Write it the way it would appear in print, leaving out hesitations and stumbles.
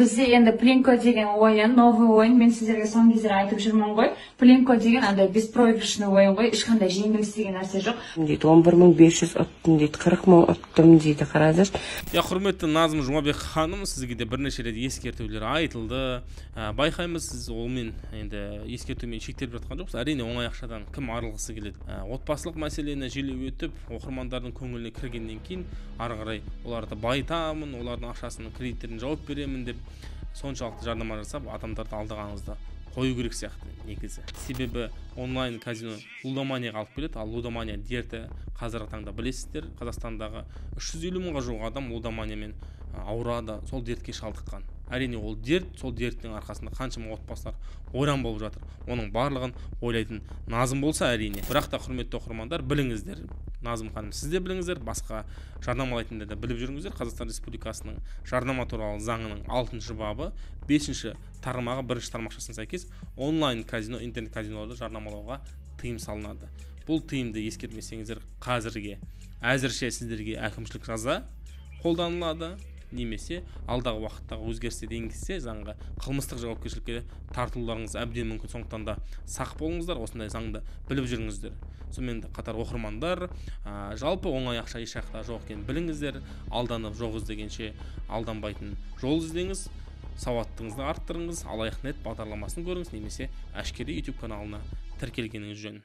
Бізде енді Plinko деген ойын, новый ойын, мен сіздерге соңғы кездері айтып жүрмін ғой. Plinko деген андай беспроигрышный ойын ғой, ешқандай жеңіліс деген нәрсе жоқ. Дейді 11.500 ұттым дейді, 40.000 ұттым дейді, қараңыздар. Құрметті Назым Жұмабек ханым, сізге де бірнеше рет ескертулер айтылды. Байқаймыз, сіз олмен енді ескертумен шектеліп жатқан жоқсыз. Әрине оңай ақшадан кім арылғысы келеді. Отбасылық мәселені желеп өтіп, оқырмандардың көңіліне кіргеннен кейін ары қарай оларды байтамын, олардың ақшасының кредиттерін жауап беремін деп соншалықты жарнама жасап, адамдарды алдағаныңызды қою керек сияқты негізі. Себебі онлайн казино лудоманияға алып келеді, ал лудомания дерті қазіргі таңда білесіздер, Қазақстандағы 350 мыңға жуық адам лудоманиямен ауырады, сол дертке шалдыққан. Әрине ол дерт, сол дерттің арқасында қаншама отбасылар ойран болып жатыр. Оның барлығын ойлайтын Назым болса әрине. Бірақ та құрметті оқырмандар, біліңіздер, Назым ханым, сіз де біліңіздер, басқа жарнамалайтындар да біліп жүріңіздер. Қазақстан Республикасының жарнама туралы заңының 6 бабы 5 тармағы 1 тармақшасына сәйкес онлайн казино, интернет казиноларды жарнамалауға тыйым салынады. Бұл тыйымды ескермесеңіздер, қазірге әзірше сіздерге әкімшілік жаза қолданылады, немесе алдағы уақыттағы өзгерістер енгізсе заңға қылмыстық жауапкершілікке тартылуларыңыз әбден мүмкін. Сондықтан да сақ болыңыздар, осындай заңды біліп жүріңіздер. Сонымен қатар оқырмандар, жалпы оңай ақша еш жақта жоқ екенін біліңіздер. Алданып жоқ іздегенше алданбайтын жол іздеңіз, сауаттылығыңызды арттырыңыз, Алаяқ.нет бағдарламасын көріңіз, немесе әшкере YouTube каналына тіркелгеніңіз жөн.